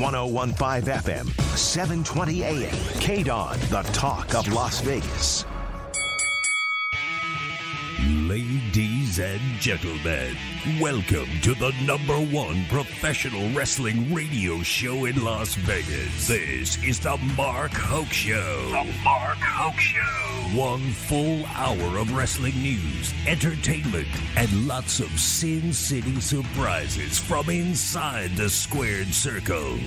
1015 FM, 720 AM. KDWN, the talk of Las Vegas. Ladies and gentlemen, welcome to the #1 professional wrestling radio show in Las Vegas. This is the Mark Hoke Show. The Mark Hoke Show. 1 full hour of wrestling news, entertainment, and lots of Sin City surprises from inside the squared circle.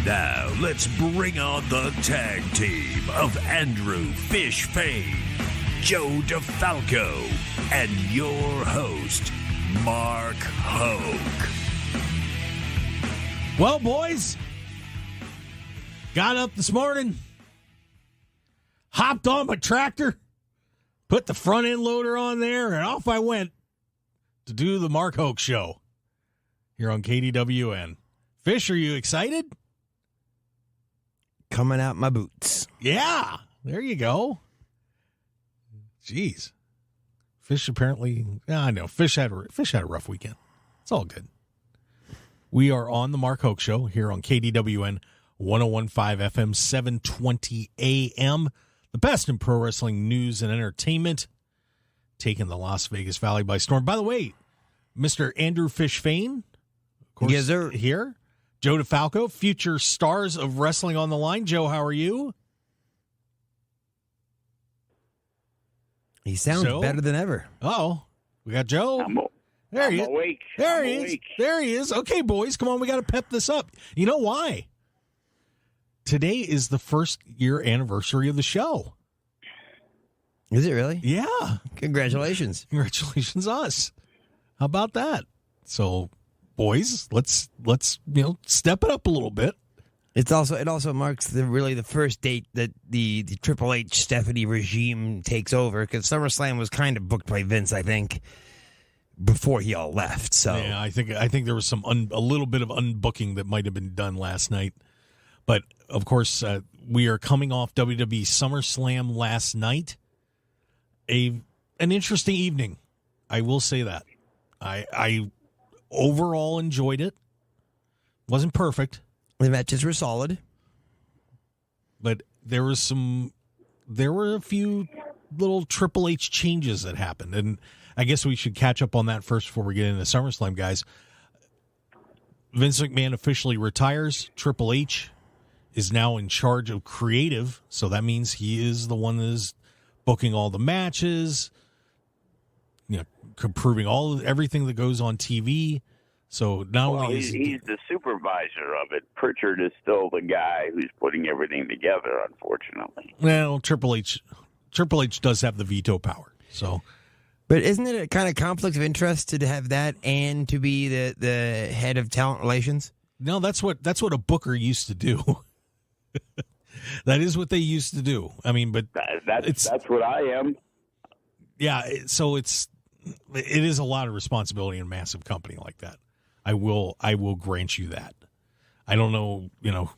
Now, let's bring on the tag team of Andrew Fish Fain, Joe DeFalco, and your host, Mark Hoke. Well, boys, got up this morning, hopped on my tractor, put the front end loader on there, and off I went to do the Mark Hoke Show here on KDWN. Fish, are you excited? Coming out my boots. Yeah, there you go. Jeez. Fish apparently, I know, Fish had a rough weekend. It's all good. We are on the Mark Hoke Show here on KDWN 1015 FM, 720 AM. The best in pro wrestling news and entertainment, taking the Las Vegas Valley by storm. By the way, Mr. Andrew Fish Fain, of course, yes, sir. Here. Joe DeFalco, future stars of wrestling on the line. Joe, how are you? He sounds better than ever. Oh, we got Joe. There he is. Awake. There I'm he is. awake. There he is. Okay, boys, come on. We got to pep this up. You know why? Today is the 1st year anniversary of the show. Is it really? Yeah. Congratulations. Congratulations, us. How about that? So, boys, let's step it up a little bit. It also marks the first date that the Triple H Stephanie regime takes over, because SummerSlam was kind of booked by Vince, I think, before he all left. So yeah, I think there was a little bit of unbooking that might have been done last night, but of course we are coming off WWE SummerSlam last night. An interesting evening, I will say that. I overall enjoyed it. Wasn't perfect. The matches were solid, but there were a few little Triple H changes that happened, and I guess we should catch up on that first before we get into SummerSlam, guys. Vince McMahon officially retires. Triple H is now in charge of creative, so that means he is the one that is booking all the matches, approving everything that goes on TV. So now he's the supervisor of it. Pritchard is still the guy who's putting everything together, unfortunately. Well, Triple H does have the veto power. So, but isn't it a kind of conflict of interest to have that and to be the head of talent relations? No, that's what a booker used to do. That is what they used to do. I mean, but that's what I am. Yeah, so it is a lot of responsibility in a massive company like that. I will grant you that. I don't know,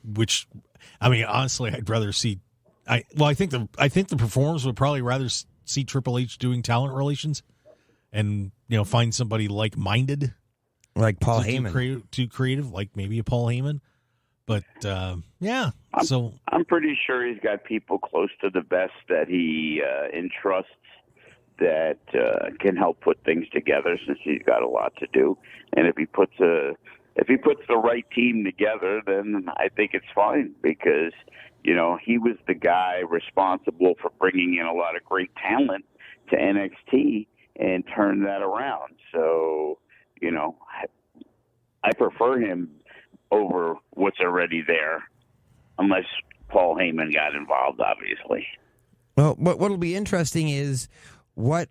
which. I mean, honestly, I'd rather see. I think the performers would probably rather see Triple H doing talent relations, and find somebody like-minded, like Paul Heyman, too creative, like maybe a Paul Heyman. But yeah, I'm pretty sure he's got people close to the best that he entrusts that can help put things together, since he's got a lot to do. And if he puts the right team together, then I think it's fine, because he was the guy responsible for bringing in a lot of great talent to NXT and turned that around. So I prefer him over what's already there, unless Paul Heyman got involved, obviously. Well, what'll be interesting is what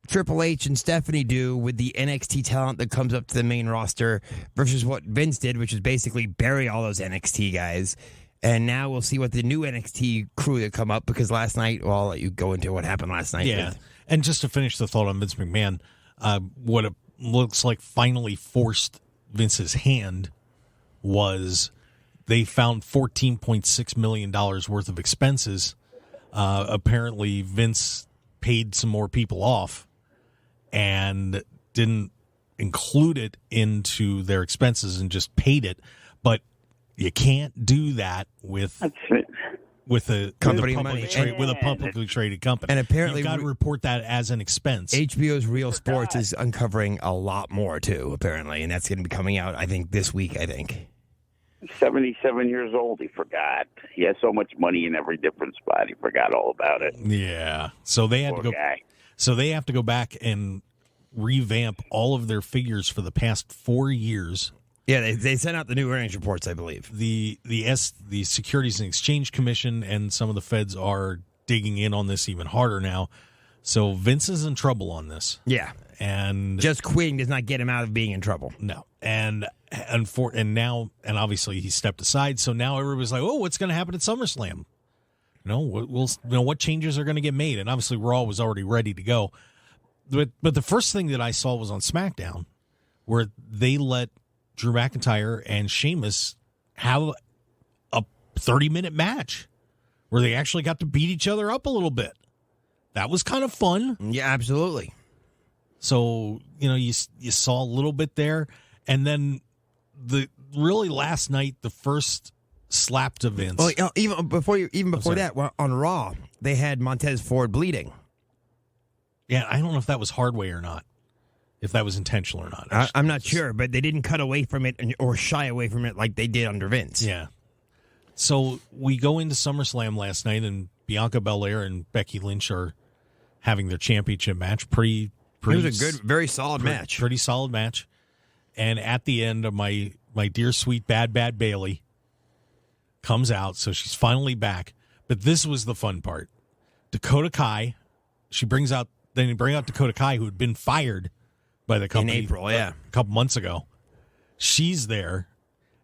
Triple H and Stephanie do with the NXT talent that comes up to the main roster versus what Vince did, which is basically bury all those NXT guys. And now we'll see what the new NXT crew that come up, because last night, well, I'll let you go into what happened last night. Yeah, and just to finish the thought on Vince McMahon, what it looks like finally forced Vince's hand was they found $14.6 million worth of expenses. Apparently, Vince paid some more people off and didn't include it into their expenses and just paid it. But You can't do that with a Company publicly money. with a publicly traded company. And apparently you've got to report that as an expense. HBO's Real Sports is uncovering a lot more, too, apparently. And that's going to be coming out, I think, this week, 77 years old, he forgot. He has so much money in every different spot, he forgot all about it. Yeah. So they had Poor to go. guy. So they have to go back and revamp all of their figures for the past 4 years. Yeah, they sent out the new earnings reports, I believe. The Securities and Exchange Commission and some of the feds are digging in on this even harder now. So Vince is in trouble on this. Yeah. And just quitting does not get him out of being in trouble. No. And obviously he stepped aside. So now everybody's like, oh, what's going to happen at SummerSlam? What changes are going to get made? And obviously Raw was already ready to go. But the first thing that I saw was on SmackDown, where they let Drew McIntyre and Sheamus have a 30-minute match where they actually got to beat each other up a little bit. That was kind of fun. Yeah, absolutely. So, you saw a little bit there. And then last night, the first slap to Vince. Well, even before that, on Raw, they had Montez Ford bleeding. Yeah, I don't know if that was hard way or not. If that was intentional or not. I'm not sure, but they didn't cut away from it or shy away from it like they did under Vince. Yeah. So we go into SummerSlam last night, and Bianca Belair and Becky Lynch are having their championship match. It was a good, very solid match. Pretty solid match. And at the end, of my dear, sweet, bad Bailey comes out, so she's finally back. But this was the fun part. Dakota Kai, they bring out Dakota Kai, who had been fired by the company in April, a couple months ago. She's there.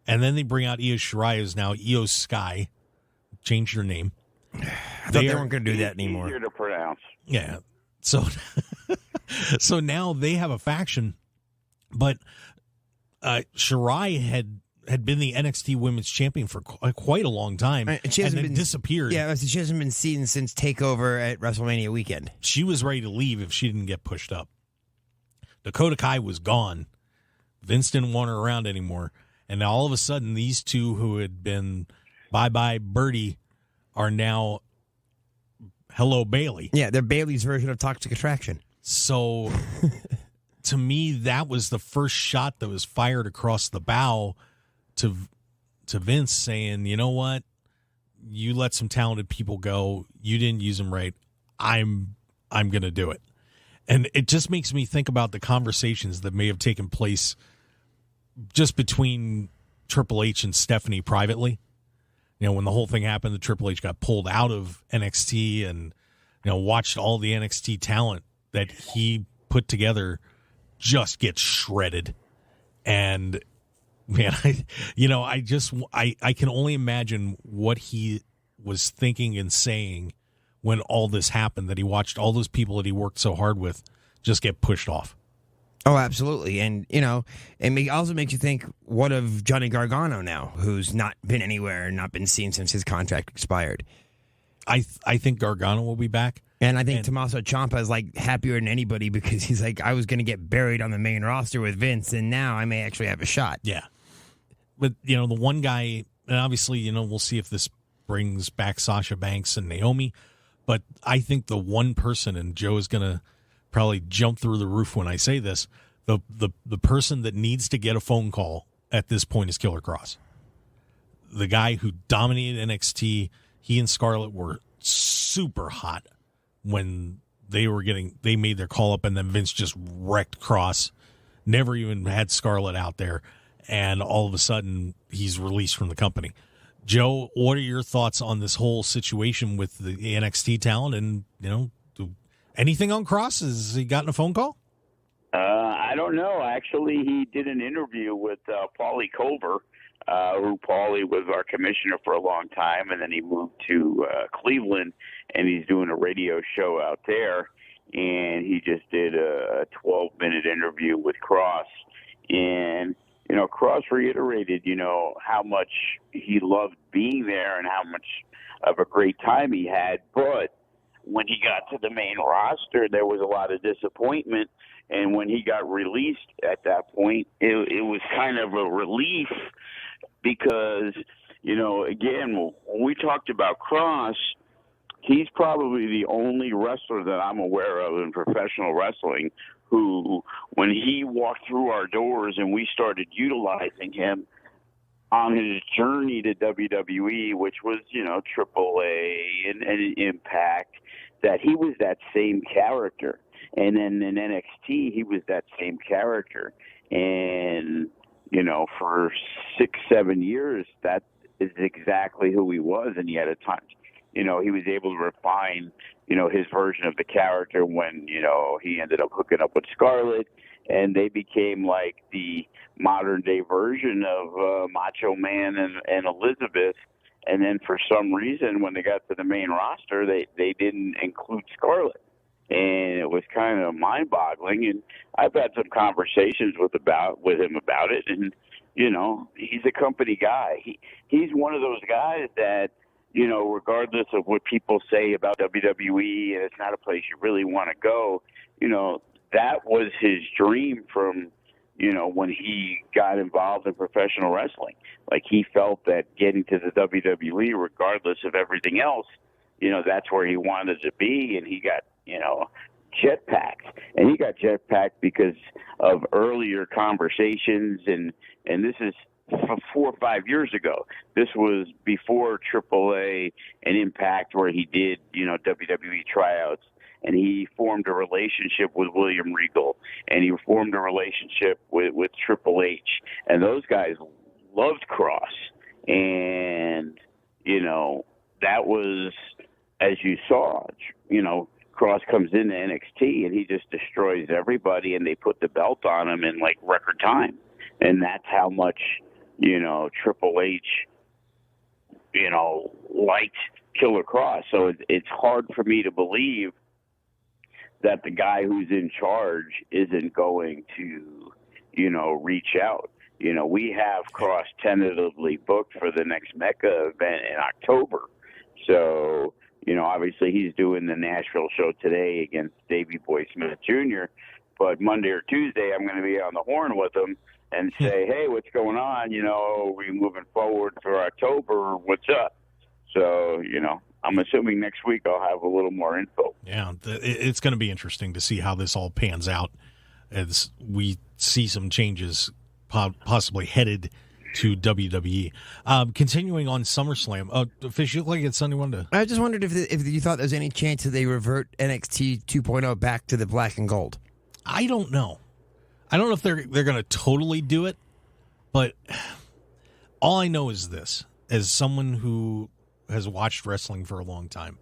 And then they bring out Io Shirai, who's now Io Sky. Change your name. I thought they weren't going to do that anymore. Easier to pronounce. Yeah. So, so now they have a faction, but Shirai had been the NXT Women's Champion for quite a long time, and then disappeared. Yeah, she hasn't been seen since TakeOver at WrestleMania weekend. She was ready to leave if she didn't get pushed up. Dakota Kai was gone. Vince didn't want her around anymore. And now all of a sudden, these two who had been bye-bye Birdie are now hello Bailey. Yeah, they're Bailey's version of Toxic Attraction. So to me, that was the first shot that was fired across the bow to Vince saying, you know what? You let some talented people go. You didn't use them right. I'm going to do it. And it just makes me think about the conversations that may have taken place just between Triple H and Stephanie privately. When the whole thing happened, the Triple H got pulled out of NXT and, watched all the NXT talent that he put together just get shredded. And, man, I can only imagine what he was thinking and saying when all this happened, that he watched all those people that he worked so hard with just get pushed off. Oh, absolutely. And, it also makes you think, what of Johnny Gargano now, who's not been anywhere and not been seen since his contract expired? I think Gargano will be back. And I think Tommaso Ciampa is, happier than anybody because he's like, I was going to get buried on the main roster with Vince, and now I may actually have a shot. Yeah. But, the one guy, and obviously, we'll see if this brings back Sasha Banks and Naomi, but I think the one person, and Joe is going to probably jump through the roof when I say this, the person that needs to get a phone call at this point is Killer Kross. The guy who dominated NXT, he and Scarlett were super hot when they made their call up, and then Vince just wrecked Kross, never even had Scarlett out there, and all of a sudden he's released from the company. Joe, what are your thoughts on this whole situation with the NXT talent? And, anything on Kross? Has he gotten a phone call? I don't know. Actually, he did an interview with Paulie Culver, who Paulie was our commissioner for a long time, and then he moved to Cleveland, and he's doing a radio show out there. And he just did a 12-minute interview with Kross. And Kross reiterated, how much he loved being there and how much of a great time he had. But when he got to the main roster, there was a lot of disappointment. And when he got released at that point, it was kind of a relief because, again, when we talked about Cross, he's probably the only wrestler that I'm aware of in professional wrestling who, when he walked through our doors and we started utilizing him on his journey to WWE, which was, AAA and Impact, that he was that same character. And then in NXT, he was that same character. And, for 6-7 years, that is exactly who he was. And yet at times, he was able to refine, his version of the character when, he ended up hooking up with Scarlett, and they became like the modern day version of Macho Man and Elizabeth. And then for some reason, when they got to the main roster, they didn't include Scarlett. And it was kind of mind-boggling. And I've had some conversations with him about it. And, he's a company guy. He's one of those guys that, regardless of what people say about WWE, and it's not a place you really want to go, that was his dream from, when he got involved in professional wrestling. Like, he felt that getting to the WWE, regardless of everything else, that's where he wanted to be. And he got, jetpacked. And he got jetpacked because of earlier conversations. And this is 4 or 5 years ago. This was before AAA and Impact, where he did, WWE tryouts. And he formed a relationship with William Regal, and he formed a relationship with Triple H. And those guys loved Cross. And, that was, as you saw, Cross comes into NXT, and he just destroys everybody, and they put the belt on him in, like, record time. And that's how much, Triple H, liked Killer Cross. So it's hard for me to believe that the guy who's in charge isn't going to, reach out. We have Cross tentatively booked for the next Mecca event in October. So, obviously he's doing the Nashville show today against Davey Boy Smith Jr., but Monday or Tuesday I'm going to be on the horn with him and say, hey, what's going on? Are we moving forward for October? What's up? So, I'm assuming next week I'll have a little more info. Yeah, it's going to be interesting to see how this all pans out as we see some changes possibly headed to WWE. Continuing on SummerSlam. Fish, you look like it's something you wanted to... I just wondered if you thought there was any chance that they revert NXT 2.0 back to the black and gold. I don't know. I don't know if they're going to totally do it, but all I know is this. As someone who has watched wrestling for a long time,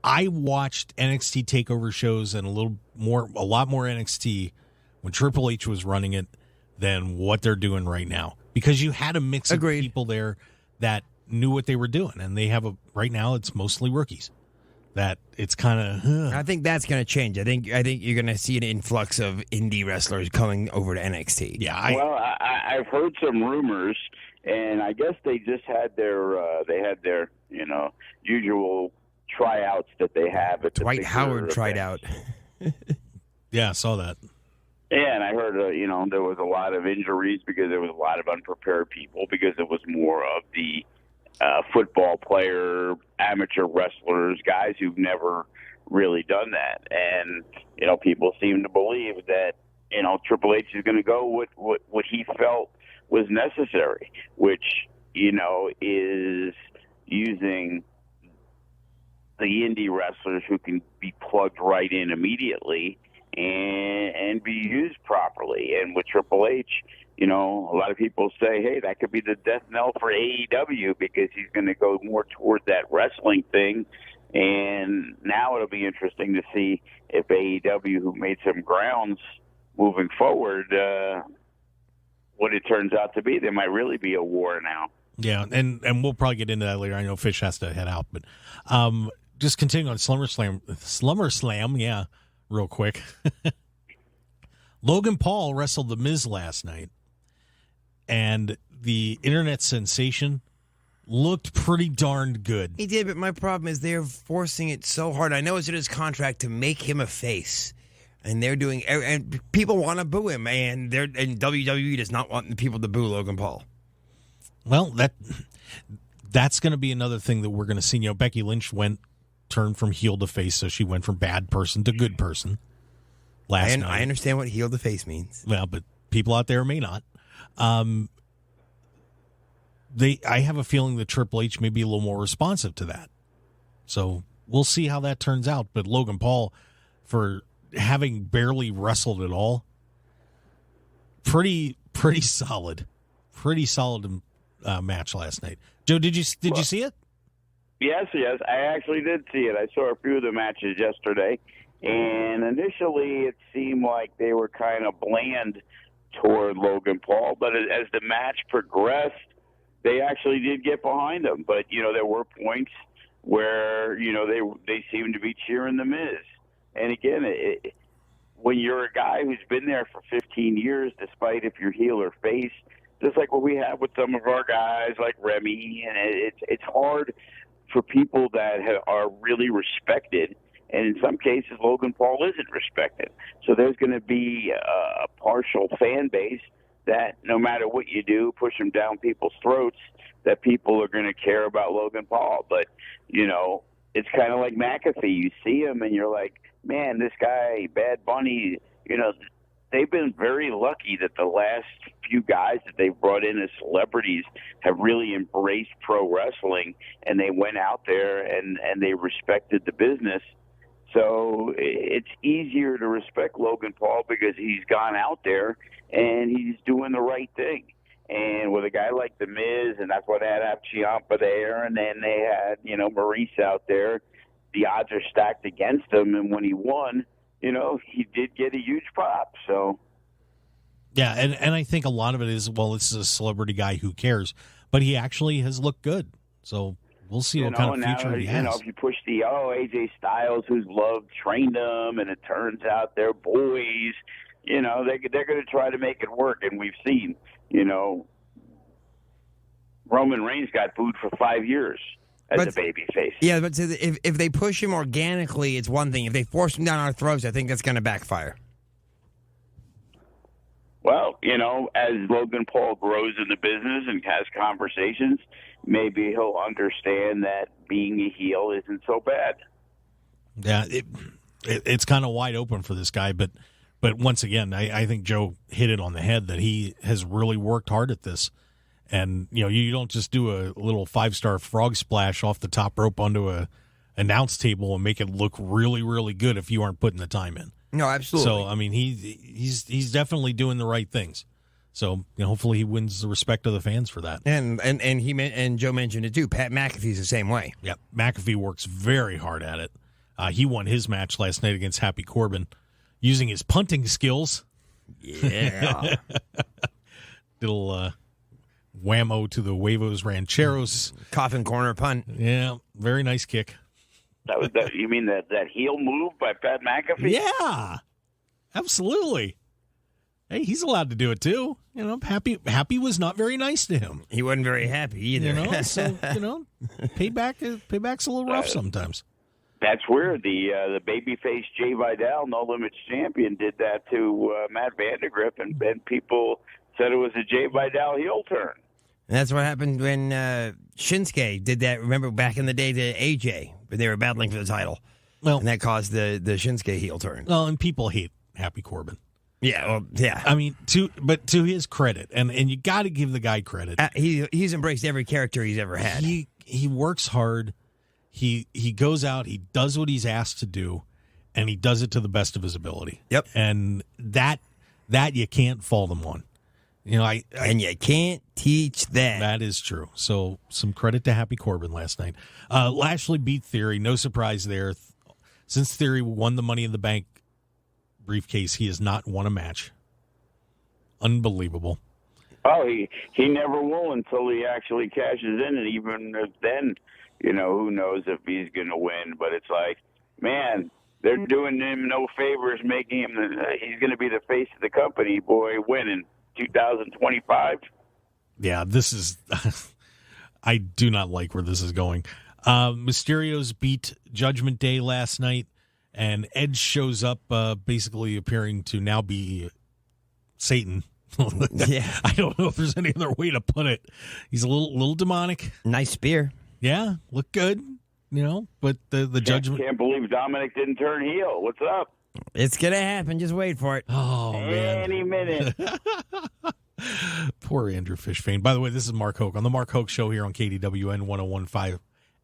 I watched NXT TakeOver shows and a lot more NXT when Triple H was running it than what they're doing right now. Because you had a mix of people there that knew what they were doing, and they have right now it's mostly rookies. That it's kind of. I think that's going to change. I think you're going to see an influx of indie wrestlers coming over to NXT. Yeah. I've heard some rumors, and I guess they just had their usual tryouts that they have at Dwight Howard tried out. Yeah, I saw that. Yeah, and I heard, there was a lot of injuries because there was a lot of unprepared people because it was more of the football player, amateur wrestlers, guys who've never really done that. And, people seem to believe that, Triple H is going to go what he felt was necessary, which, is using the indie wrestlers who can be plugged right in immediately and be used properly. And with Triple H, a lot of people say, hey, that could be the death knell for AEW because he's going to go more toward that wrestling thing. And now it'll be interesting to see if AEW, who made some grounds moving forward, what it turns out to be. There might really be a war now. Yeah, and we'll probably get into that later. I know Fish has to head out, but just continuing on SummerSlam, yeah, real quick. Logan Paul wrestled The Miz last night, and the internet sensation looked pretty darned good. He did, but my problem is they're forcing it so hard. I know it's in his contract to make him a face, and they're doing, and people want to boo him, and WWE does not want the people to boo Logan Paul. Well, that's going to be another thing that we're going to see. You know, Becky Lynch turned from heel to face, so she went from bad person to good person last night. I understand what heel to face means. Well, but people out there may not. I have a feeling that Triple H may be a little more responsive to that. So we'll see how that turns out. But Logan Paul, for having barely wrestled at all, pretty solid. Pretty solid match last night. Joe, did you see it? Yes, I actually did see it. I saw a few of the matches yesterday, and initially it seemed like they were kind of bland toward Logan Paul, but as the match progressed, they actually did get behind him. But, you know, there were points where, you know, they seemed to be cheering The Miz. And again, when you're a guy who's been there for 15 years, despite if you're heel or face, just like what we have with some of our guys like Remy, and it's hard for people that are really respected, and in some cases Logan Paul isn't respected. So there's going to be a partial fan base that no matter what you do, push them down people's throats, that people are going to care about Logan Paul. But, you know, it's kind of like McAfee. You see him and you're like, man, this guy, Bad Bunny, you know, they've been very lucky that the last few guys that they've brought in as celebrities have really embraced pro wrestling, and they went out there and they respected the business. So it's easier to respect Logan Paul because he's gone out there and he's doing the right thing. And with a guy like The Miz, and that's why they had Ciampa there, and then they had, you know, Maurice out there, the odds are stacked against him. And when he won, you know, he did get a huge pop. So, yeah, and I think a lot of it is, well, it's a celebrity guy who cares, but he actually has looked good. So we'll see what kind of future he has. You know, if you push AJ Styles, who's loved, trained them, and it turns out they're boys, you know, they're going to try to make it work. And we've seen, you know, Roman Reigns got booed for 5 years as a babyface. Yeah, but if they push him organically, it's one thing. If they force him down our throats, I think that's going to backfire. Well, you know, as Logan Paul grows in the business and has conversations, maybe he'll understand that being a heel isn't so bad. Yeah, it's kind of wide open for this guy, but once again, I think Joe hit it on the head that he has really worked hard at this. And, you know, you don't just do a little 5-star frog splash off the top rope onto a announce table and make it look really, really good if you aren't putting the time in. No, absolutely. So, I mean, he's definitely doing the right things. So, you know, hopefully he wins the respect of the fans for that. And Joe mentioned it too. Pat McAfee's the same way. Yep, McAfee works very hard at it. He won his match last night against Happy Corbin using his punting skills. Yeah. Little whammo to the Huevos Rancheros. Coffin corner punt. Yeah, very nice kick. You mean that heel move by Pat McAfee? Yeah, absolutely. Hey, he's allowed to do it too. You know, Happy was not very nice to him. He wasn't very happy either. You know, so you know, payback's a little rough sometimes. That's weird. The babyface Jay Vidal, No Limits champion, did that to Matt Vandergriff, and people said it was a Jay Vidal heel turn. And that's what happened when Shinsuke did that. Remember back in the day to AJ, when they were battling for the title. Well, and that caused the Shinsuke heel turn. Well, and people hate Happy Corbin. Yeah, well, yeah. I mean, to his credit, and you got to give the guy credit. He's embraced every character he's ever had. He works hard. He goes out. He does what he's asked to do, and he does it to the best of his ability. Yep. And that you can't fault him on. You know, and you can't teach that. That is true. So some credit to Happy Corbin last night. Lashley beat Theory. No surprise there. Since Theory won the Money in the Bank briefcase, he has not won a match. Unbelievable. Oh, he never will until he actually cashes in, and even then, you know, who knows if he's going to win. But it's like, man, they're doing him no favors, making him he's going to be the face of the company, boy, winning 2025. Yeah, this is I do not like where this is going. Mysterio's beat Judgment Day last night, and Edge shows up basically appearing to now be Satan Yeah. I don't know if there's any other way to put it. He's a little demonic. Nice spear. Yeah, look good, but the judgment. Can't believe Dominic didn't turn heel. What's up? It's going to happen. Just wait for it. Oh, man. Any minute. Poor Andrew Fishfane. By the way, this is Mark Hoke on the Mark Hoke Show here on KDWN 101.5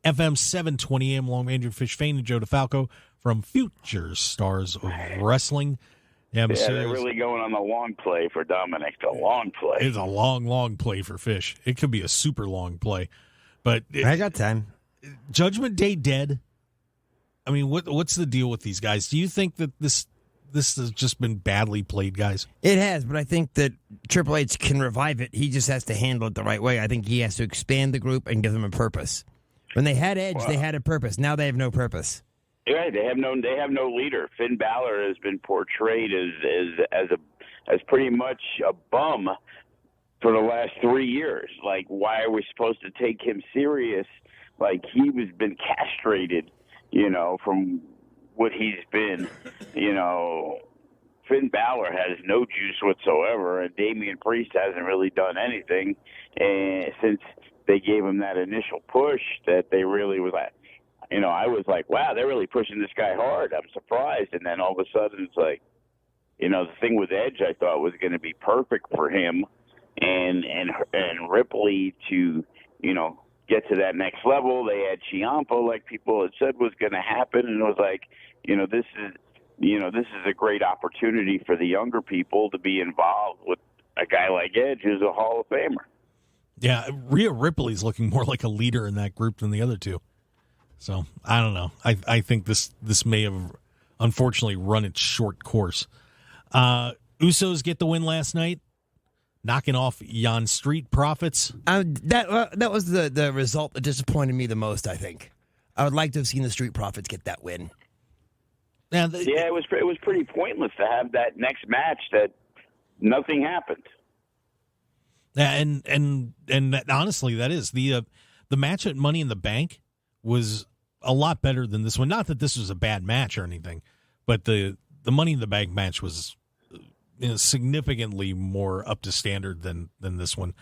FM 720 AM, along with Andrew Fishfane and Joe DeFalco from Future Stars of Wrestling. Yeah, they're really going on the long play for Dominic. The long play. It's a long play for Fish. It could be a super long play, but I got time. Judgment Day dead. I mean, what's the deal with these guys? Do you think that this has just been badly played, guys? It has, but I think that Triple H can revive it. He just has to handle it the right way. I think he has to expand the group and give them a purpose. When they had Edge, they had a purpose. Now they have no purpose. Yeah, they have no leader. Finn Balor has been portrayed as pretty much a bum for the last 3 years. Like, why are we supposed to take him serious? Like, he was been castrated, from what he's been. Finn Balor has no juice whatsoever, and Damian Priest hasn't really done anything since they gave him that initial push that they really was like, I was like, wow, they're really pushing this guy hard. I'm surprised. And then all of a sudden it's like, the thing with Edge I thought was going to be perfect for him and Ripley to, get to that next level. They had Ciampa, like people had said was going to happen. And it was like, this is a great opportunity for the younger people to be involved with a guy like Edge, who's a Hall of Famer. Yeah, Rhea Ripley's looking more like a leader in that group than the other two. So, I don't know. I think this may have, unfortunately, run its short course. Usos get the win last night, knocking off Yon Street Profits. That was the result that disappointed me the most, I think. I would like to have seen the Street Profits get that win. Yeah, it was pretty pointless to have that next match that nothing happened. Yeah, and honestly, that is the match at Money in the Bank was a lot better than this one. Not that this was a bad match or anything, but the Money in the Bank match was significantly more up to standard than this one.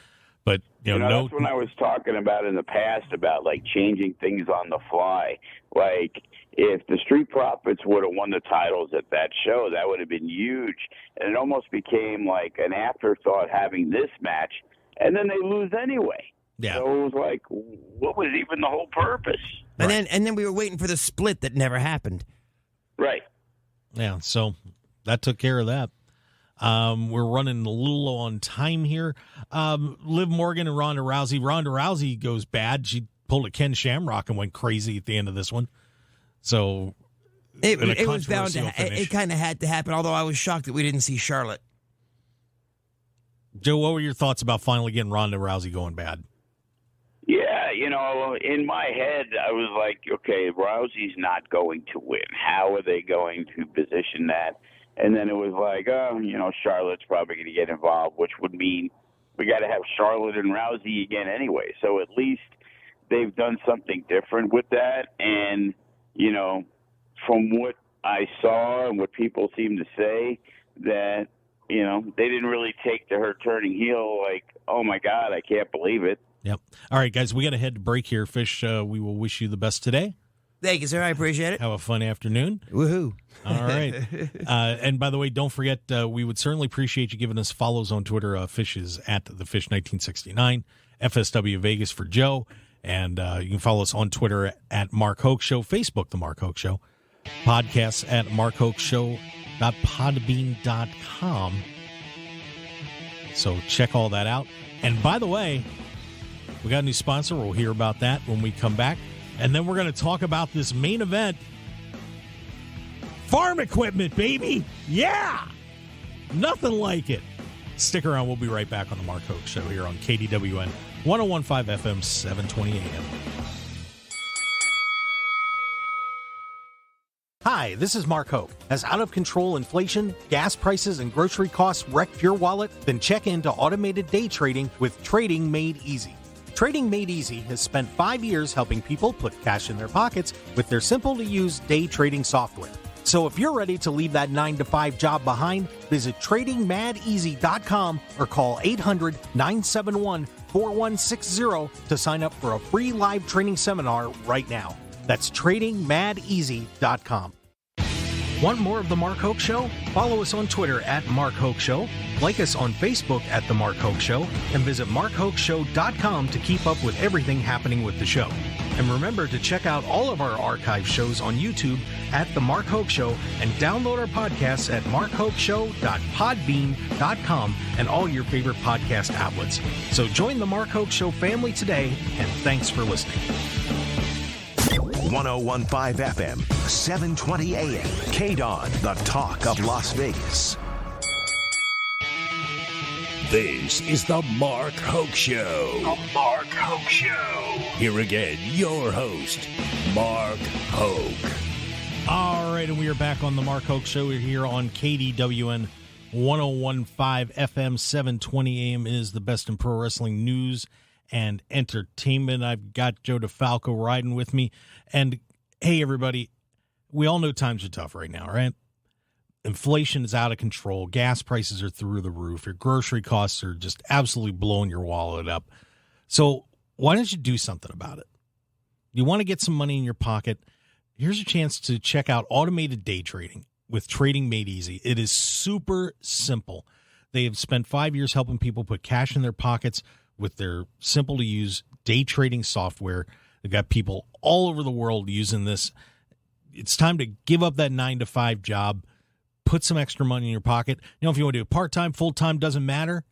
But that's when I was talking about in the past about like changing things on the fly. Like if the Street Profits would have won the titles at that show, that would have been huge. And it almost became like an afterthought having this match, and then they lose anyway. Yeah. So it was like, what was even the whole purpose? And then we were waiting for the split that never happened. Right. Yeah. So that took care of that. We're running a little low on time here. Liv Morgan and Ronda Rousey. Ronda Rousey goes bad. She pulled a Ken Shamrock and went crazy at the end of this one. So it was bound to. It kind of had to happen. Although I was shocked that we didn't see Charlotte. Joe, what were your thoughts about finally getting Ronda Rousey going bad? Yeah, in my head, I was like, okay, Rousey's not going to win. How are they going to position that? And then it was like, Charlotte's probably going to get involved, which would mean we got to have Charlotte and Rousey again anyway. So at least they've done something different with that. And, from what I saw and what people seem to say, that, they didn't really take to her turning heel like, oh, my God, I can't believe it. Yep. All right, guys, we got to head to break here. Fish, we will wish you the best today. Thank you, sir. I appreciate it. Have a fun afternoon. Woohoo. All right. And by the way, don't forget, we would certainly appreciate you giving us follows on Twitter. Fish is at thefish1969, FSW Vegas for Joe. And you can follow us on Twitter at Mark Hoke Show, Facebook, The Mark Hoke Show, podcasts at markhokeshow.podbean.com. So check all that out. And by the way, we got a new sponsor. We'll hear about that when we come back. And then we're going to talk about this main event. Farm equipment, baby. Yeah. Nothing like it. Stick around. We'll be right back on the Mark Hoke Show here on KDWN 101.5 FM, 720 AM. Hi, this is Mark Hoke. As out-of-control inflation, gas prices, and grocery costs wreck your wallet, then check into automated day trading with Trading Made Easy. Trading Made Easy has spent 5 years helping people put cash in their pockets with their simple-to-use day trading software. So if you're ready to leave that 9-to-5 job behind, visit TradingMadEasy.com or call 800-971-4160 to sign up for a free live training seminar right now. That's TradingMadEasy.com. Want more of The Mark Hoke Show? Follow us on Twitter at Mark Hoke Show, like us on Facebook at The Mark Hoke Show, and visit MarkHokeShow.com to keep up with everything happening with the show. And remember to check out all of our archive shows on YouTube at The Mark Hoke Show and download our podcasts at markhokeshow.podbean.com and all your favorite podcast outlets. So join The Mark Hoke Show family today, and thanks for listening. 101.5 FM, 720 AM, KDWN, the talk of Las Vegas. This is the Mark Hoke Show. The Mark Hoke Show. Here again, your host, Mark Hoke. All right, and we are back on the Mark Hoke Show. We're here on KDWN 101.5 FM, 720 AM. It is the best in pro wrestling news and entertainment. I've got Joe DeFalco riding with me. And hey, everybody, we all know times are tough right now, right? Inflation is out of control. Gas prices are through the roof. Your grocery costs are just absolutely blowing your wallet up. So why don't you do something about it? You want to get some money in your pocket? Here's a chance to check out automated day trading with Trading Made Easy. It is super simple. They have spent 5 years helping people put cash in their pockets with their simple-to-use day trading software. They've got people all over the world using this. It's time to give up that 9-to-5 job, put some extra money in your pocket. You know, if you want to do it part-time, full-time, doesn't matter,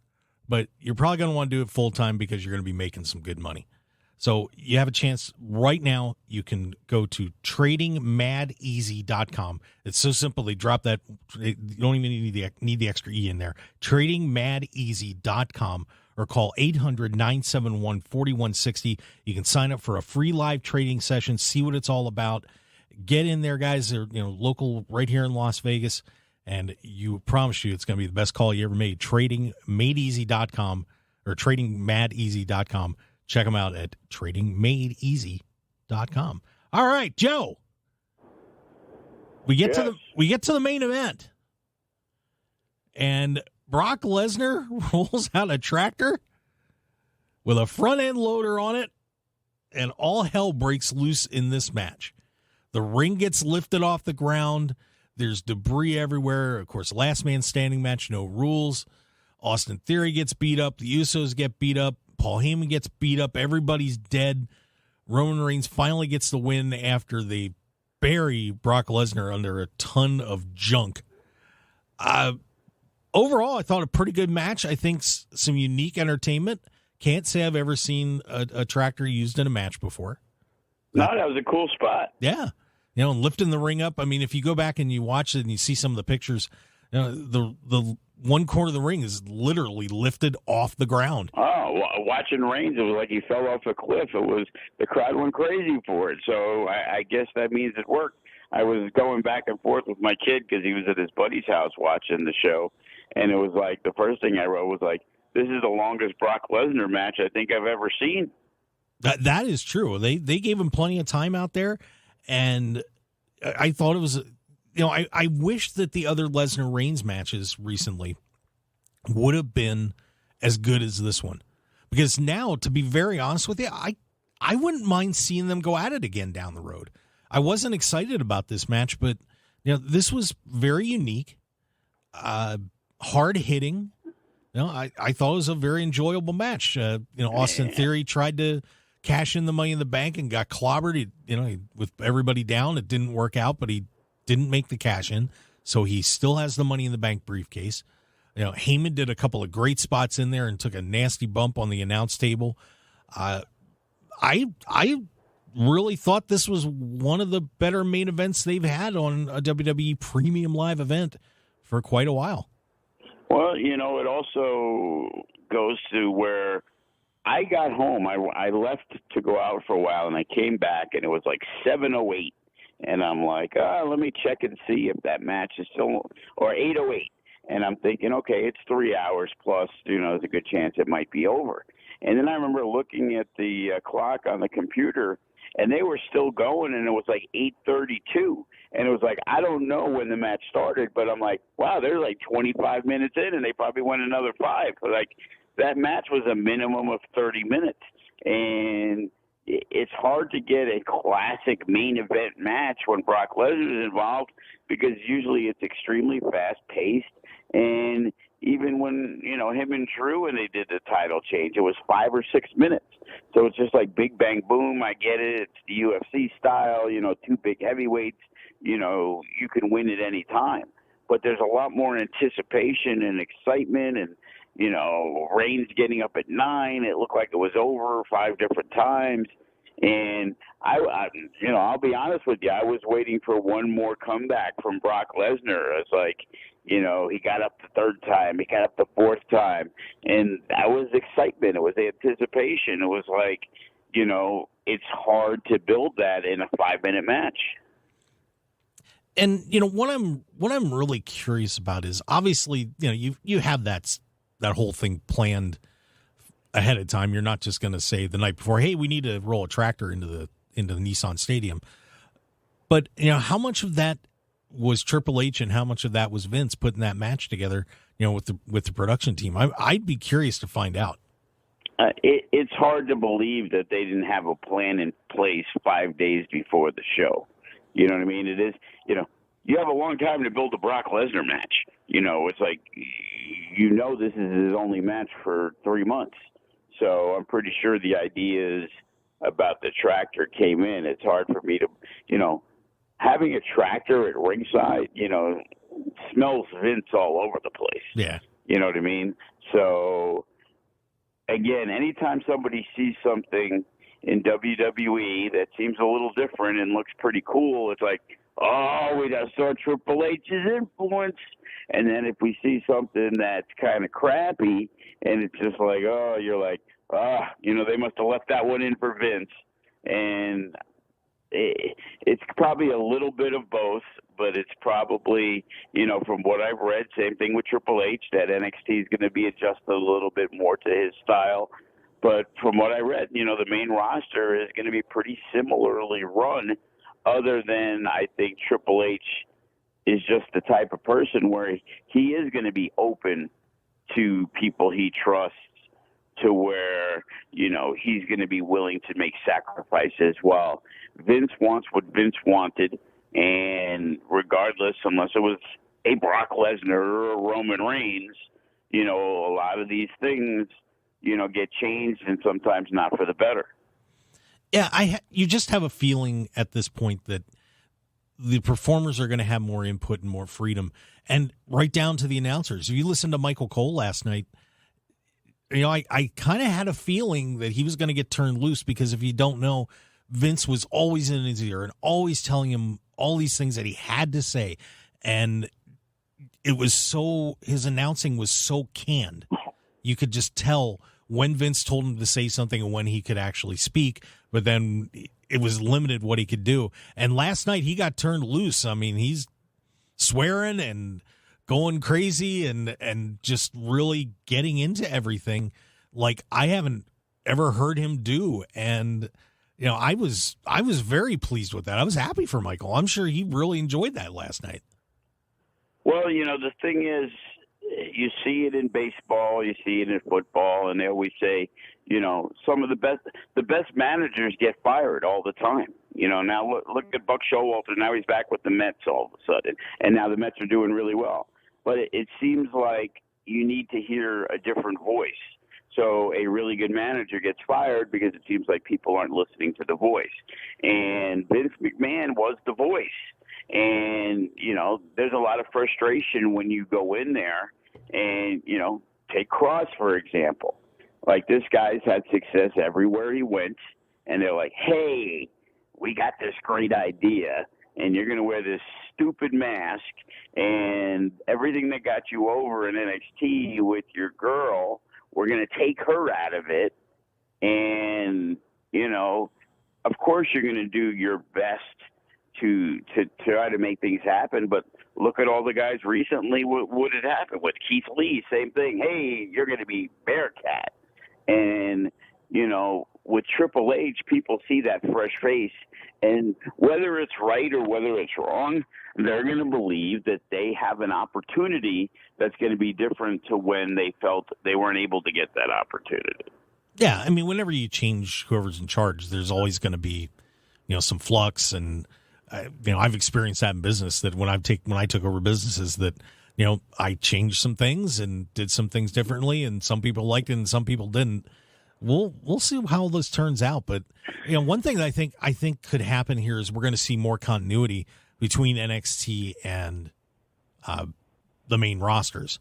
but you're probably going to want to do it full-time because you're going to be making some good money. So you have a chance right now. You can go to TradingMadEasy.com. It's so simple. They drop that. You don't even need the extra E in there. TradingMadEasy.com. Or call 800-971-4160. You can sign up for a free live trading session, see what it's all about. Get in there, guys. They're local right here in Las Vegas, and you promise you it's going to be the best call you ever made. TradingMadeEasy.com or TradingMadEasy.com. Check them out at TradingMadeEasy.com. All right, Joe. We get to the main event, and Brock Lesnar rolls out a tractor with a front-end loader on it, and all hell breaks loose in this match. The ring gets lifted off the ground. There's debris everywhere. Of course, last man standing match, no rules. Austin Theory gets beat up. The Usos get beat up. Paul Heyman gets beat up. Everybody's dead. Roman Reigns finally gets the win after they bury Brock Lesnar under a ton of junk. Overall, I thought a pretty good match. I think some unique entertainment. Can't say I've ever seen a tractor used in a match before. No, that was a cool spot. Yeah. And lifting the ring up. I mean, if you go back and you watch it and you see some of the pictures, the one corner of the ring is literally lifted off the ground. Oh, watching Reigns, it was like he fell off a cliff. The crowd went crazy for it. So I guess that means it worked. I was going back and forth with my kid because he was at his buddy's house watching the show. And it was like, the first thing I wrote was like, this is the longest Brock Lesnar match I think I've ever seen. That is true. They gave him plenty of time out there. And I thought it was, I wish that the other Lesnar Reigns matches recently would have been as good as this one. Because now, to be very honest with you, I wouldn't mind seeing them go at it again down the road. I wasn't excited about this match, but this was very unique. Hard hitting. I thought it was a very enjoyable match. Austin Theory tried to cash in the Money in the Bank and got clobbered. With everybody down, it didn't work out, but he didn't make the cash in, so he still has the Money in the Bank briefcase. Heyman did a couple of great spots in there and took a nasty bump on the announce table. I really thought this was one of the better main events they've had on a WWE premium live event for quite a while. Well, it also goes to where I got home. I left to go out for a while, and I came back, and it was like 7:08. And I'm like, let me check and see if that match is still, or 8:08. And I'm thinking, okay, it's 3 hours plus, there's a good chance it might be over. And then I remember looking at the clock on the computer, and they were still going, and it was like 8:32. And it was like, I don't know when the match started, but I'm like, wow, they're like 25 minutes in, and they probably went another 5. But like, that match was a minimum of 30 minutes. And it's hard to get a classic main event match when Brock Lesnar is involved, because usually it's extremely fast-paced. And even when, him and Drew, when they did the title change, it was 5 or 6 minutes. So it's just like big bang boom. I get it. It's the UFC style, 2 big heavyweights. You can win at any time. But there's a lot more anticipation and excitement, and, Reigns getting up at 9. It looked like it was over 5 different times. And I'll be honest with you, I was waiting for one more comeback from Brock Lesnar. It's like, he got up the 3rd time, he got up the 4th time, and that was excitement. It was anticipation. It was like, it's hard to build that in a 5-minute match. And what I'm really curious about is, obviously, you have that whole thing planned ahead of time. You're not just going to say the night before, hey, we need to roll a tractor into the Nissan Stadium. But how much of that was Triple H and how much of that was Vince putting that match together, with the production team? I'd be curious to find out. It's hard to believe that they didn't have a plan in place 5 days before the show. You know what I mean? It is, you have a long time to build a Brock Lesnar match. It's like, this is his only match for 3 months. So I'm pretty sure the ideas about the tractor came in. It's hard for me to, having a tractor at ringside, smells Vince all over the place. Yeah. You know what I mean? So, again, anytime somebody sees something in WWE that seems a little different and looks pretty cool, it's like, oh, we just saw Triple H's influence. And then if we see something that's kind of crappy and it's just like, oh, you're like, they must have left that one in for Vince. And it's probably a little bit of both, but it's probably, from what I've read, same thing with Triple H, that NXT is going to be adjusted a little bit more to his style. But from what I read, the main roster is going to be pretty similarly run, other than I think Triple H is just the type of person where he is going to be open to people he trusts, to where, he's going to be willing to make sacrifices while Vince wants what Vince wanted. And regardless, unless it was a Brock Lesnar or a Roman Reigns, a lot of these things, get changed, and sometimes not for the better. Yeah, you just have a feeling at this point that the performers are going to have more input and more freedom, and right down to the announcers. If you listened to Michael Cole last night, I kind of had a feeling that he was going to get turned loose, because if you don't know, Vince was always in his ear and always telling him all these things that he had to say. And his announcing was so canned. You could just tell when Vince told him to say something and when he could actually speak, but then it was limited what he could do. And last night he got turned loose. I mean, he's swearing and going crazy and just really getting into everything like I haven't ever heard him do. And I was very pleased with that. I was happy for Michael. I'm sure he really enjoyed that last night. Well, the thing is, you see it in baseball, you see it in football, and they always say, some of the best managers get fired all the time. Now look at Buck Showalter. Now he's back with the Mets all of a sudden, and now the Mets are doing really well. But it seems like you need to hear a different voice. So a really good manager gets fired because it seems like people aren't listening to the voice. And Vince McMahon was the voice. And, there's a lot of frustration when you go in there and, take Cross, for example. Like, this guy's had success everywhere he went. And they're like, hey, we got this great idea, and you're going to wear this stupid mask, and everything that got you over in NXT with your girl, we're going to take her out of it. And, of course you're going to do your best to try to make things happen. But look at all the guys recently. What had happened with Keith Lee? Same thing. Hey, you're going to be Bearcat. And, with Triple H, people see that fresh face, and whether it's right or whether it's wrong, they're going to believe that they have an opportunity that's going to be different to when they felt they weren't able to get that opportunity. Yeah, I mean, whenever you change whoever's in charge, there's always going to be, some flux, and I've experienced that in business. That when I took over businesses, that I changed some things and did some things differently, and some people liked it and some people didn't. We'll see how this turns out, but one thing that I think could happen here is we're going to see more continuity between NXT and the main rosters.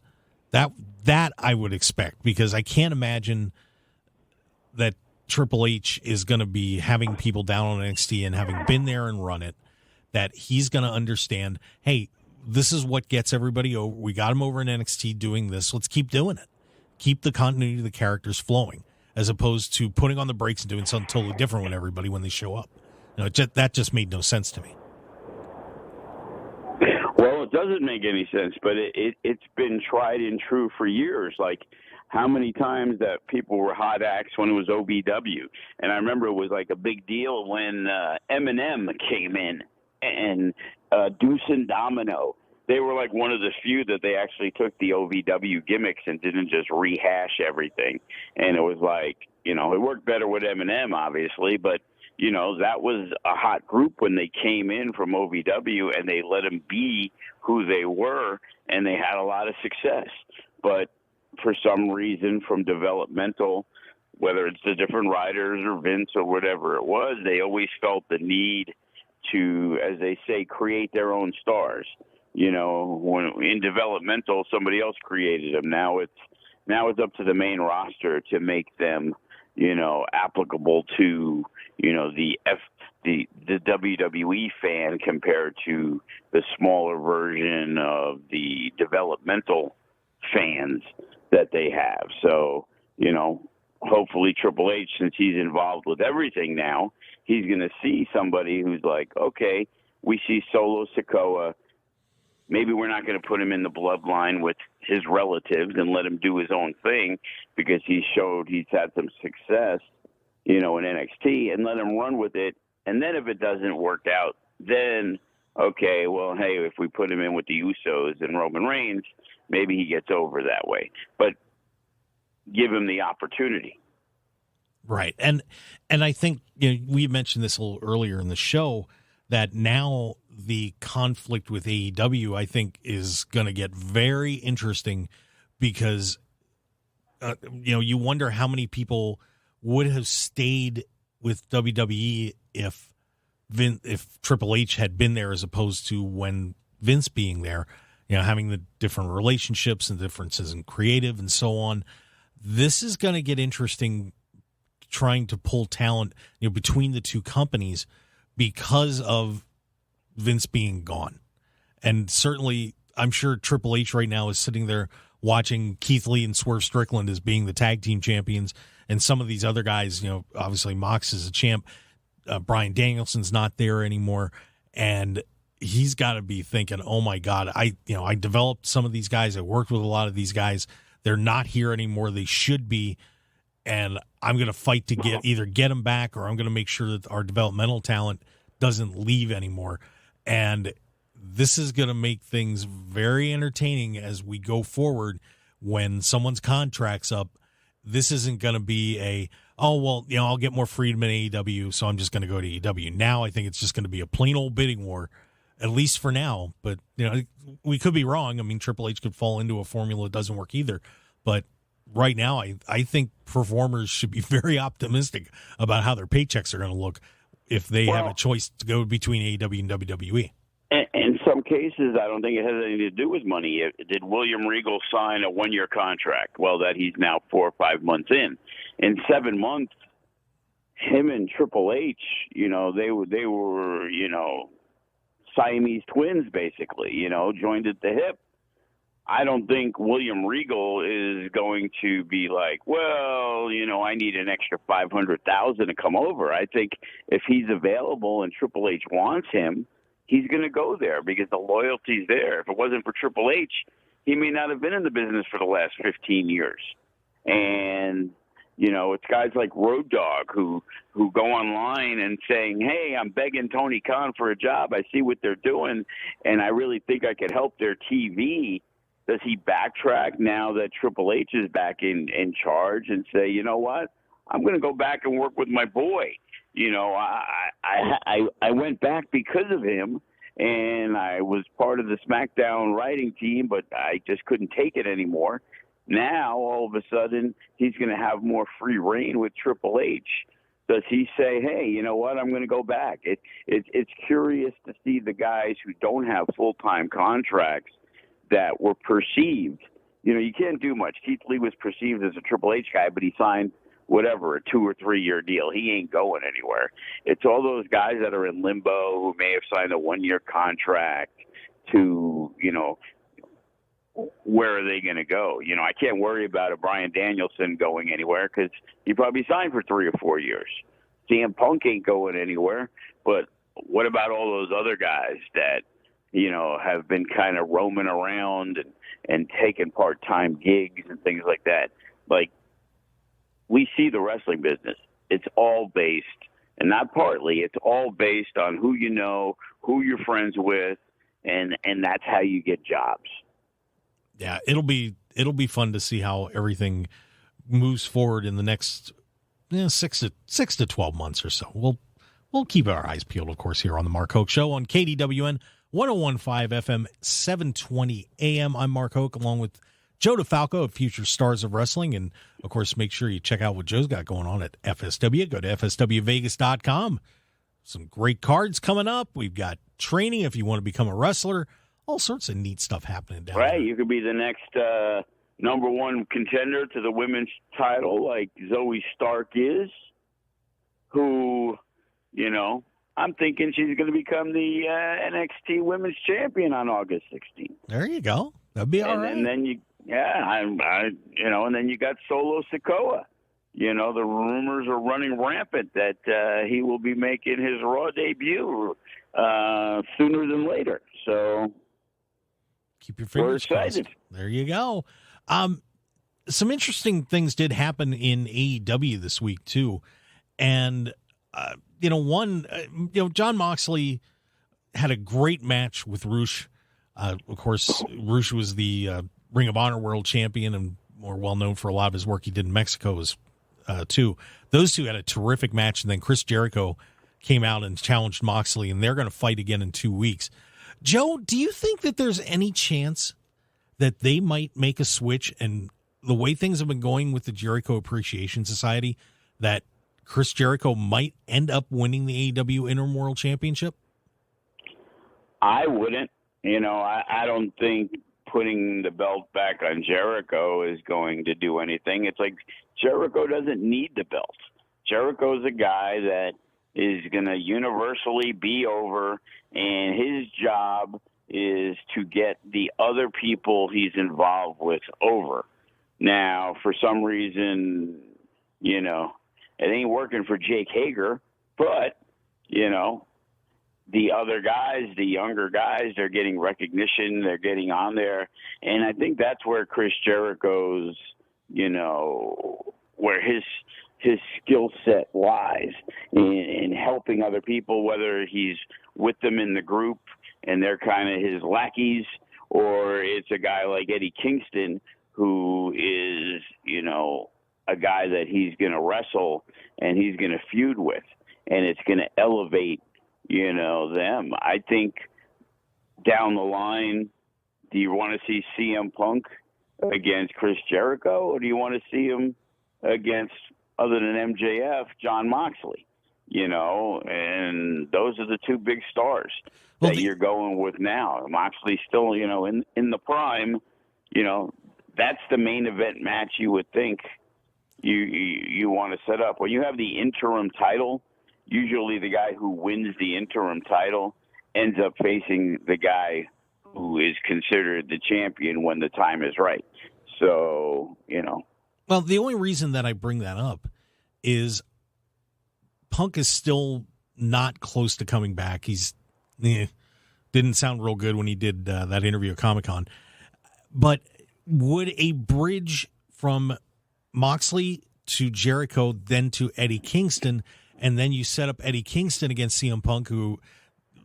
That I would expect, because I can't imagine that Triple H is going to be having people down on NXT and having been there and run it, that he's going to understand, hey, this is what gets everybody over. We got him over in NXT doing this. Let's keep doing it. Keep the continuity of the characters flowing, as opposed to putting on the brakes and doing something totally different when they show up. That just made no sense to me. Well, it doesn't make any sense, but it's been tried and true for years. Like, how many times that people were hot acts when it was OVW. And I remember it was like a big deal when Eminem came in, and Deuce and Domino. They were like one of the few that they actually took the OVW gimmicks and didn't just rehash everything. And it was like, it worked better with Eminem, obviously, but, that was a hot group when they came in from OVW, and they let them be who they were, and they had a lot of success. But for some reason, from developmental, whether it's the different writers or Vince or whatever it was, they always felt the need to, as they say, create their own stars. When in developmental, somebody else created them. Now it's up to the main roster to make them, applicable to, the WWE fan compared to the smaller version of the developmental fans that they have. So, hopefully Triple H, since he's involved with everything now, he's going to see somebody who's like, okay, we see Solo Sikoa. Maybe we're not going to put him in the bloodline with his relatives and let him do his own thing, because he showed he's had some success, in NXT, and let him run with it. And then if it doesn't work out, then, okay, well, hey, if we put him in with the Usos and Roman Reigns, maybe he gets over that way. But give him the opportunity. Right. And I think we mentioned this a little earlier in the show, that now the conflict with AEW, I think, is going to get very interesting, because you wonder how many people would have stayed with WWE if Triple H had been there, as opposed to when Vince being there, having the different relationships and differences in creative and so on. This is going to get interesting, trying to pull talent between the two companies, because of Vince being gone. And certainly, I'm sure Triple H right now is sitting there watching Keith Lee and Swerve Strickland as being the tag team champions, and some of these other guys, obviously Mox is a champ, Bryan Danielson's not there anymore, and he's got to be thinking, oh my God, I developed some of these guys, I worked with a lot of these guys, they're not here anymore, they should be, and I'm going to fight to either get them back, or I'm going to make sure that our developmental talent doesn't leave anymore. And this is going to make things very entertaining as we go forward. When someone's contract's up, this isn't going to be I'll get more freedom in AEW, so I'm just going to go to AEW. Now I think it's just going to be a plain old bidding war, at least for now. But we could be wrong. I mean, Triple H could fall into a formula that doesn't work either. But right now, I think performers should be very optimistic about how their paychecks are going to look if they have a choice to go between AEW and WWE. In some cases, I don't think it has anything to do with money. Did William Regal sign a one-year contract? Well, that he's now 4 or 5 months in. In 7 months, him and Triple H, they were Siamese twins, basically, joined at the hip. I don't think William Regal is going to be like, well, I need an extra $500,000 to come over. I think if he's available and Triple H wants him, he's going to go there because the loyalty's there. If it wasn't for Triple H, he may not have been in the business for the last 15 years. And, It's guys like Road Dogg who go online and saying, hey, I'm begging Tony Khan for a job. I see what they're doing, and I really think I could help their TV. Does he backtrack now that Triple H is back in charge and say, you know what, I'm going to go back and work with my boy? I went back because of him, and I was part of the SmackDown writing team, but I just couldn't take it anymore. Now, all of a sudden, he's going to have more free reign with Triple H. Does he say, hey, you know what, I'm going to go back? It's curious to see the guys who don't have full-time contracts that were perceived. You can't do much. Keith Lee was perceived as a Triple H guy, but he signed whatever, a 2 or 3 year deal. He ain't going anywhere. It's all those guys that are in limbo who may have signed a 1-year contract to, where are they going to go? I can't worry about a Bryan Danielson going anywhere because he probably signed for 3 or 4 years. CM Punk ain't going anywhere. But what about all those other guys that, have been kind of roaming around and taking part-time gigs and things like that? Like, we see the wrestling business. It's all based, and not partly, it's all based on who you know, who you're friends with, and that's how you get jobs. Yeah, it'll be fun to see how everything moves forward in the next 6 to 12 months or so. We'll keep our eyes peeled, of course, here on the Mark Hoke Show on KDWN 101.5 FM, 720 AM. I'm Mark Hoke, along with Joe DeFalco of Future Stars of Wrestling. And, of course, make sure you check out what Joe's got going on at FSW. Go to FSWVegas.com. Some great cards coming up. We've got training if you want to become a wrestler. All sorts of neat stuff happening down there. Right. You could be the next number one contender to the women's title like Zoe Stark is, who, I'm thinking she's going to become the NXT Women's Champion on August 16th. There you go. That'd be all right. And then and then you got Solo Sikoa. The rumors are running rampant that he will be making his Raw debut sooner than later. So keep your fingers crossed. There you go. Some interesting things did happen in AEW this week too, and Jon Moxley had a great match with Rush. Of course, Rush was the Ring of Honor World Champion and more well known for a lot of his work he did in Mexico too. Those two had a terrific match, and then Chris Jericho came out and challenged Moxley, and they're going to fight again in 2 weeks. Joe, do you think that there's any chance that they might make a switch, and the way things have been going with the Jericho Appreciation Society, that Chris Jericho might end up winning the AEW Interim World Championship? I wouldn't. I don't think putting the belt back on Jericho is going to do anything. It's like Jericho doesn't need the belt. Jericho's a guy that is going to universally be over, and his job is to get the other people he's involved with over. Now, for some reason, it ain't working for Jake Hager, but, the other guys, the younger guys, they're getting recognition, they're getting on there. And I think that's where Chris Jericho's, where his skill set lies in helping other people, whether he's with them in the group and they're kind of his lackeys, or it's a guy like Eddie Kingston who is, a guy that he's going to wrestle and he's going to feud with, and it's going to elevate, them. I think down the line, do you want to see CM Punk against Chris Jericho, or do you want to see him against, other than MJF, Jon Moxley? And those are the two big stars that you're going with now. Moxley's still, in the prime. That's the main event match you would think you want to set up. When you have the interim title, usually the guy who wins the interim title ends up facing the guy who is considered the champion when the time is right. So, Well, the only reason that I bring that up is Punk is still not close to coming back. He's didn't sound real good when he did that interview at Comic-Con. But would a bridge from Moxley to Jericho, then to Eddie Kingston, and then you set up Eddie Kingston against CM Punk, who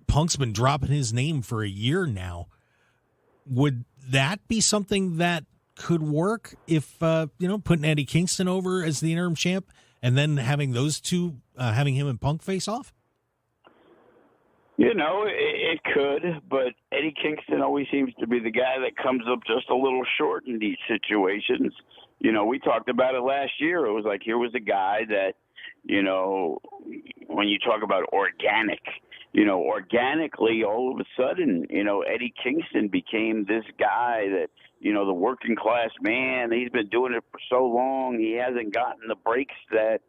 Punk's been dropping his name for a year now. Would that be something that could work if, putting Eddie Kingston over as the interim champ and then having those two, having him and Punk face off? It could, but Eddie Kingston always seems to be the guy that comes up just a little short in these situations. We talked about it last year. It was like, here was a guy that, when you talk about organically, all of a sudden, Eddie Kingston became this guy that, the working class man. He's been doing it for so long. He hasn't gotten the breaks that,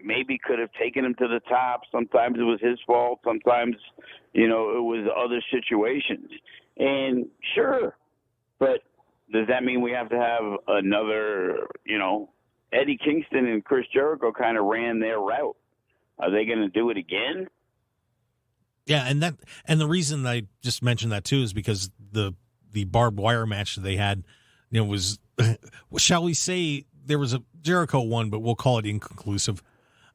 maybe could have taken him to the top. Sometimes it was his fault. Sometimes, it was other situations. And sure, but does that mean we have to have another, Eddie Kingston and Chris Jericho kind of ran their route? Are they going to do it again? Yeah, and the reason I just mentioned that too is because the barbed wire match that they had, was, shall we say, there was a Jericho one, but we'll call it inconclusive.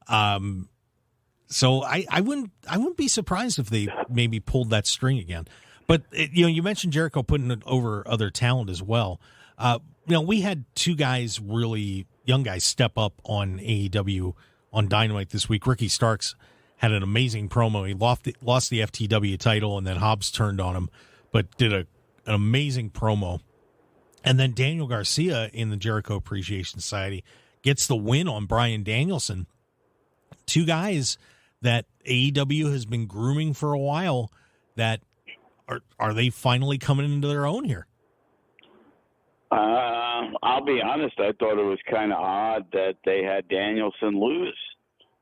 So I wouldn't be surprised if they maybe pulled that string again. But you mentioned Jericho putting it over other talent as well. We had two guys, really young guys, step up on AEW on Dynamite this week. Ricky Starks had an amazing promo. He lost the FTW title, and then Hobbs turned on him, but did an amazing promo. And then Daniel Garcia in the Jericho Appreciation Society gets the win on Bryan Danielson. Two guys that AEW has been grooming for a while. That are they finally coming into their own here? I'll be honest. I thought it was kind of odd that they had Danielson lose,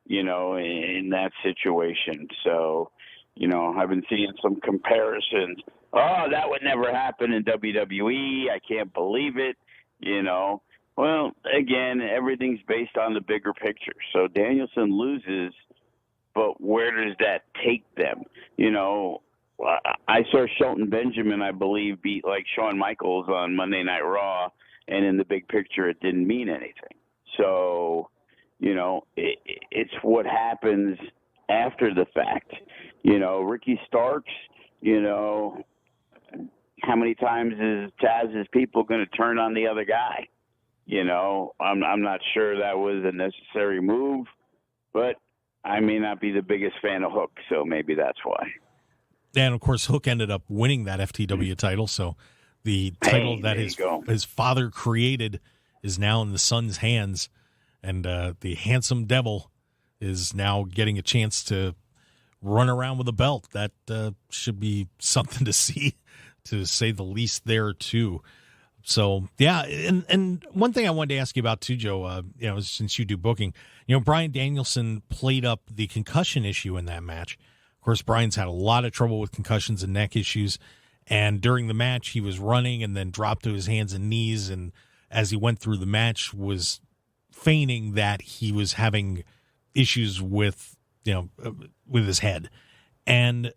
in that situation. So, I've been seeing some comparisons. Oh, that would never happen in WWE. I can't believe it. Well, again, everything's based on the bigger picture. So Danielson loses, but where does that take them? I saw Shelton Benjamin, I believe, beat like Shawn Michaels on Monday Night Raw, and in the big picture, it didn't mean anything. So, it's what happens after the fact. Ricky Starks, how many times is Taz's people going to turn on the other guy? I'm not sure that was a necessary move, but I may not be the biggest fan of Hook, so maybe that's why. And, of course, Hook ended up winning that FTW title, so the title that his father created is now in the son's hands, and the handsome devil is now getting a chance to run around with a belt. That should be something to see, to say the least there, too. So, yeah, and one thing I wanted to ask you about, too, Joe, since you do booking, Bryan Danielson played up the concussion issue in that match. Of course, Bryan's had a lot of trouble with concussions and neck issues, and during the match, he was running and then dropped to his hands and knees, and as he went through the match, was feigning that he was having issues with his head. And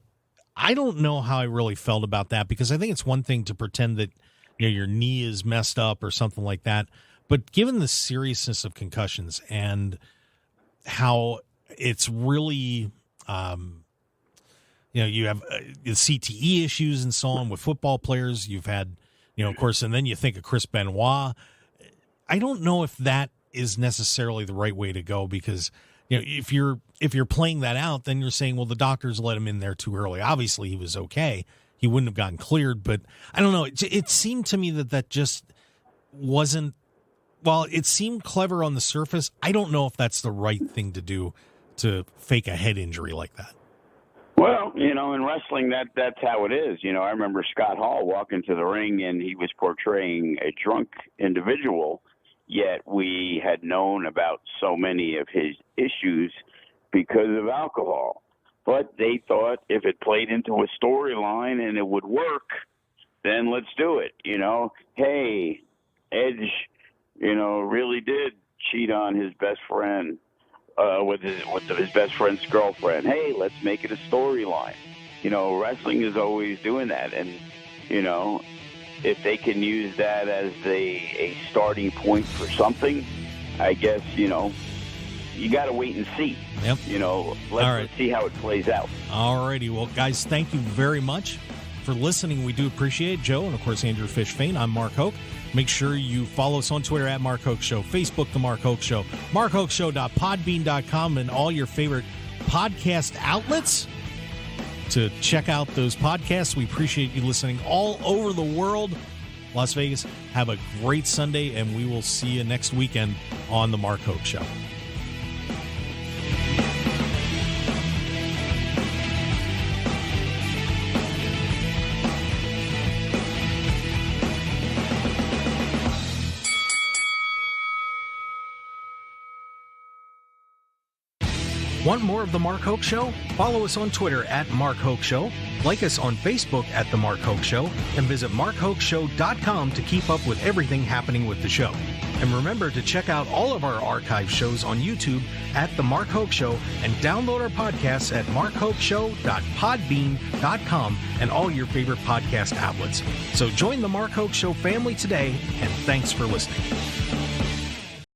I don't know how I really felt about that, because I think it's one thing to pretend that your knee is messed up or something like that, but given the seriousness of concussions and how it's really, you have the CTE issues and so on with football players. You've had, of course, and then you think of Chris Benoit. I don't know if that is necessarily the right way to go, because if you're playing that out, then you're saying, well, the doctors let him in there too early. Obviously, he was okay. He wouldn't have gotten cleared, but I don't know. It seemed to me that just wasn't. While it seemed clever on the surface, I don't know if that's the right thing to do, to fake a head injury like that. Well, in wrestling, that's how it is. I remember Scott Hall walking to the ring, and he was portraying a drunk individual, yet we had known about so many of his issues because of alcohol. But they thought if it played into a storyline and it would work, then let's do it. Hey, Edge, really did cheat on his best friend. With his best friend's girlfriend. Hey, let's make it a storyline. Wrestling is always doing that. And, if they can use that as a starting point for something, I guess, you got to wait and see. Yep. Let's see how it plays out. All righty. Well, guys, thank you very much for listening. We do appreciate it. Joe, and of course, Andrew Fish Fain. I'm Mark Hoke. Make sure you follow us on Twitter at Mark Hoke Show, Facebook, The Mark Hoke Show, markhokeshow.podbean.com, and all your favorite podcast outlets to check out those podcasts. We appreciate you listening all over the world. Las Vegas, have a great Sunday, and we will see you next weekend on The Mark Hoke Show. Want more of The Mark Hoke Show? Follow us on Twitter at Mark Hoke Show, like us on Facebook at The Mark Hoke Show, and visit markhokeshow.com to keep up with everything happening with the show. And remember to check out all of our archive shows on YouTube at The Mark Hoke Show, and download our podcasts at markhokeshow.podbean.com and all your favorite podcast outlets. So join The Mark Hoke Show family today, and thanks for listening.